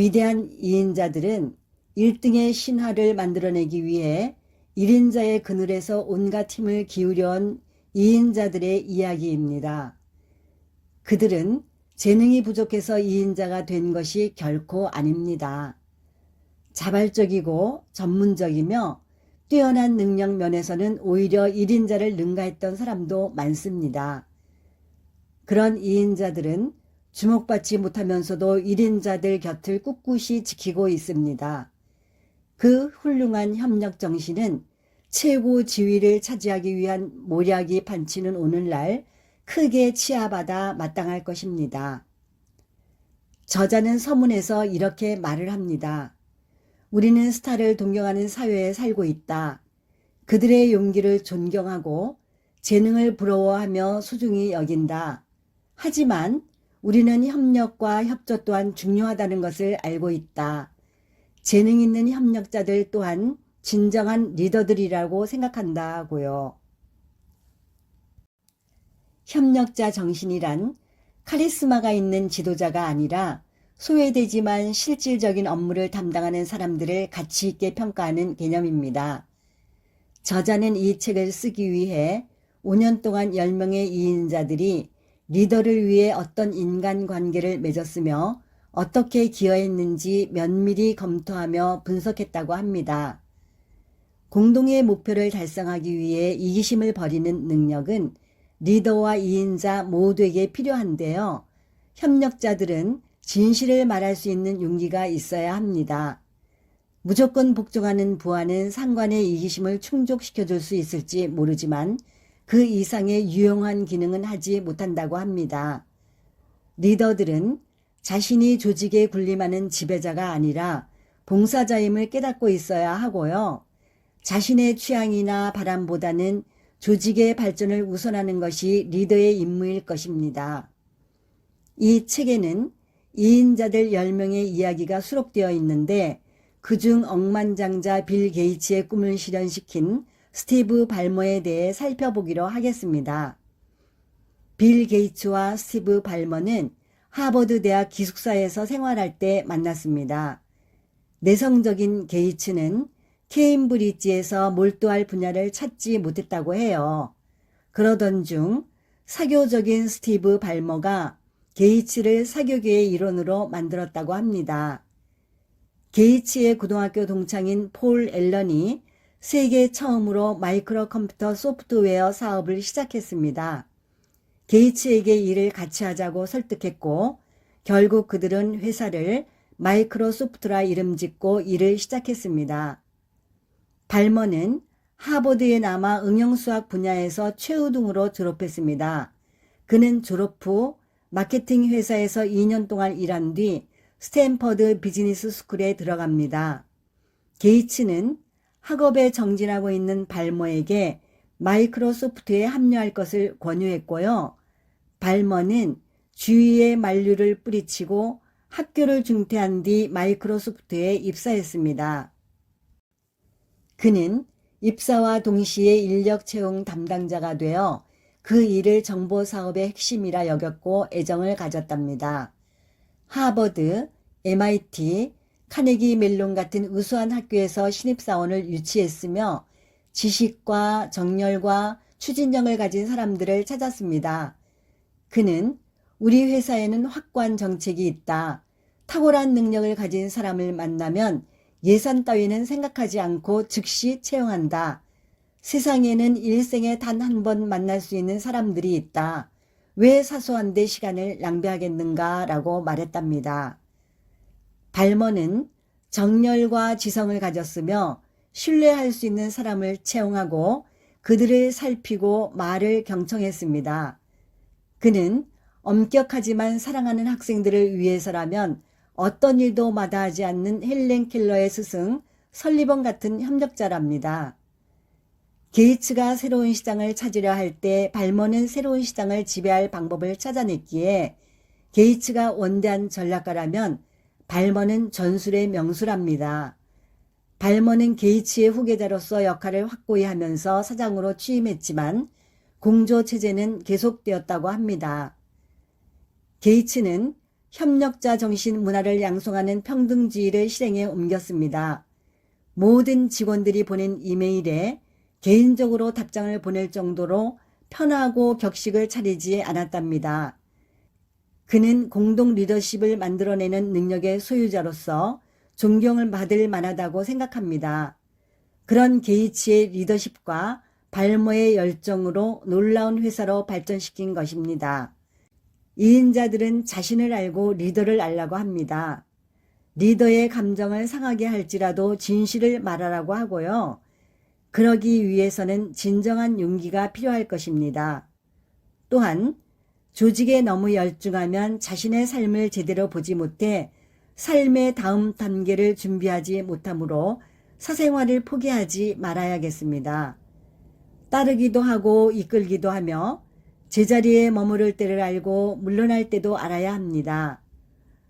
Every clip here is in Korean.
위대한 이인자들은 1등의 신화를 만들어내기 위해 1인자의 그늘에서 온갖 힘을 기울여온 이인자들의 이야기입니다. 그들은 재능이 부족해서 이인자가 된 것이 결코 아닙니다. 자발적이고 전문적이며 뛰어난 능력 면에서는 오히려 1인자를 능가했던 사람도 많습니다. 그런 2인자들은 주목받지 못하면서도 1인자들 곁을 꿋꿋이 지키고 있습니다. 그 훌륭한 협력 정신은 최고 지위를 차지하기 위한 모략이 판치는 오늘날 크게 치하받아 마땅할 것입니다. 저자는 서문에서 이렇게 말을 합니다. 우리는 스타를 동경하는 사회에 살고 있다. 그들의 용기를 존경하고 재능을 부러워하며 소중히 여긴다. 하지만 우리는 협력과 협조 또한 중요하다는 것을 알고 있다. 재능 있는 협력자들 또한 진정한 리더들이라고 생각한다고요. 협력자 정신이란 카리스마가 있는 지도자가 아니라 소외되지만 실질적인 업무를 담당하는 사람들을 가치 있게 평가하는 개념입니다. 저자는 이 책을 쓰기 위해 5년 동안 10명의 이인자들이 리더를 위해 어떤 인간관계를 맺었으며 어떻게 기여했는지 면밀히 검토하며 분석했다고 합니다. 공동의 목표를 달성하기 위해 이기심을 버리는 능력은 리더와 이인자 모두에게 필요한데요. 협력자들은 진실을 말할 수 있는 용기가 있어야 합니다. 무조건 복종하는 부하는 상관의 이기심을 충족시켜줄 수 있을지 모르지만 그 이상의 유용한 기능은 하지 못한다고 합니다. 리더들은 자신이 조직에 군림하는 지배자가 아니라 봉사자임을 깨닫고 있어야 하고요. 자신의 취향이나 바람보다는 조직의 발전을 우선하는 것이 리더의 임무일 것입니다. 이 책에는 2인자들 10명의 이야기가 수록되어 있는데 그중 억만장자 빌 게이츠의 꿈을 실현시킨 스티브 발머에 대해 살펴보기로 하겠습니다. 빌 게이츠와 스티브 발머는 하버드 대학 기숙사에서 생활할 때 만났습니다. 내성적인 게이츠는 케임브리지에서 몰두할 분야를 찾지 못했다고 해요. 그러던 중 사교적인 스티브 발머가 게이츠를 사교계의 일원으로 만들었다고 합니다. 게이츠의 고등학교 동창인 폴 앨런이 세계 처음으로 마이크로 컴퓨터 소프트웨어 사업을 시작했습니다. 게이츠에게 일을 같이 하자고 설득했고 결국 그들은 회사를 마이크로소프트라 이름 짓고 일을 시작했습니다. 발머는 하버드에 남아 응용수학 분야에서 최우등으로 졸업했습니다. 그는 졸업 후 마케팅 회사에서 2년 동안 일한 뒤 스탠퍼드 비즈니스 스쿨에 들어갑니다. 게이츠는 학업에 정진하고 있는 발머에게 마이크로소프트에 합류할 것을 권유했고요. 발머는 주위에 만류를 뿌리치고 학교를 중퇴한 뒤 마이크로소프트에 입사했습니다. 그는 입사와 동시에 인력 채용 담당자가 되어 그 일을 정보 사업의 핵심이라 여겼고 애정을 가졌답니다. 하버드, MIT, 카네기 멜론 같은 우수한 학교에서 신입사원을 유치했으며 지식과 정열과 추진력을 가진 사람들을 찾았습니다. 그는 우리 회사에는 확고한 정책이 있다. 탁월한 능력을 가진 사람을 만나면 예산 따위는 생각하지 않고 즉시 채용한다. 세상에는 일생에 단 한 번 만날 수 있는 사람들이 있다. 왜 사소한 데 시간을 낭비하겠는가 라고 말했답니다. 발머는 정열과 지성을 가졌으며 신뢰할 수 있는 사람을 채용하고 그들을 살피고 말을 경청했습니다. 그는 엄격하지만 사랑하는 학생들을 위해서라면 어떤 일도 마다하지 않는 헬렌 켈러의 스승 설리번 같은 협력자랍니다. 게이츠가 새로운 시장을 찾으려 할 때 발머는 새로운 시장을 지배할 방법을 찾아냈기에 게이츠가 원대한 전략가라면 발머는 전술의 명수랍니다. 발머는 게이츠의 후계자로서 역할을 확고히 하면서 사장으로 취임했지만 공조 체제는 계속되었다고 합니다. 게이츠는 협력자 정신 문화를 양성하는 평등주의를 실행에 옮겼습니다. 모든 직원들이 보낸 이메일에 개인적으로 답장을 보낼 정도로 편하고 격식을 차리지 않았답니다. 그는 공동 리더십을 만들어내는 능력의 소유자로서 존경을 받을 만하다고 생각합니다. 그런 게이츠의 리더십과 발모의 열정으로 놀라운 회사로 발전시킨 것입니다. 2인자들은 자신을 알고 리더를 알라고 합니다. 리더의 감정을 상하게 할지라도 진실을 말하라고 하고요. 그러기 위해서는 진정한 용기가 필요할 것입니다. 또한 조직에 너무 열중하면 자신의 삶을 제대로 보지 못해 삶의 다음 단계를 준비하지 못하므로 사생활을 포기하지 말아야겠습니다. 따르기도 하고 이끌기도 하며 제자리에 머무를 때를 알고 물러날 때도 알아야 합니다.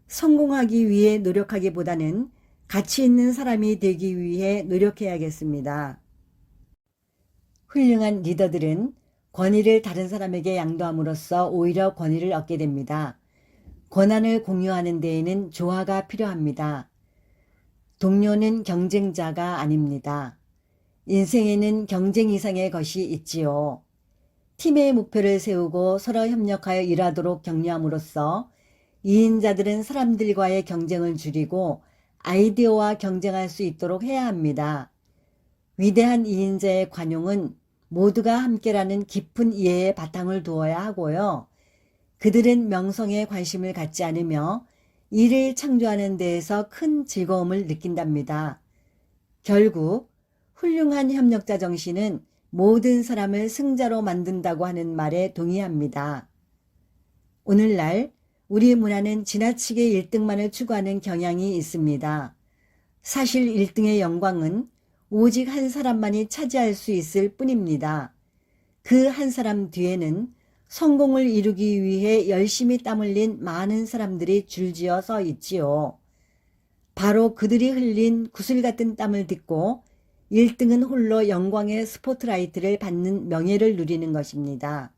성공하기 위해 노력하기보다는 가치 있는 사람이 되기 위해 노력해야겠습니다. 훌륭한 리더들은 권위를 다른 사람에게 양도함으로써 오히려 권위를 얻게 됩니다. 권한을 공유하는 데에는 조화가 필요합니다. 동료는 경쟁자가 아닙니다. 인생에는 경쟁 이상의 것이 있지요. 팀의 목표를 세우고 서로 협력하여 일하도록 격려함으로써 2인자들은 사람들과의 경쟁을 줄이고 아이디어와 경쟁할 수 있도록 해야 합니다. 위대한 2인자의 관용은 모두가 함께라는 깊은 이해에 바탕을 두어야 하고요. 그들은 명성에 관심을 갖지 않으며 일을 창조하는 데에서 큰 즐거움을 느낀답니다. 결국 훌륭한 협력자 정신은 모든 사람을 승자로 만든다고 하는 말에 동의합니다. 오늘날 우리 문화는 지나치게 1등만을 추구하는 경향이 있습니다. 사실 1등의 영광은 오직 한 사람만이 차지할 수 있을 뿐입니다. 그 한 사람 뒤에는 성공을 이루기 위해 열심히 땀 흘린 많은 사람들이 줄지어 서 있지요. 바로 그들이 흘린 구슬 같은 땀을 딛고 1등은 홀로 영광의 스포트라이트를 받는 명예를 누리는 것입니다.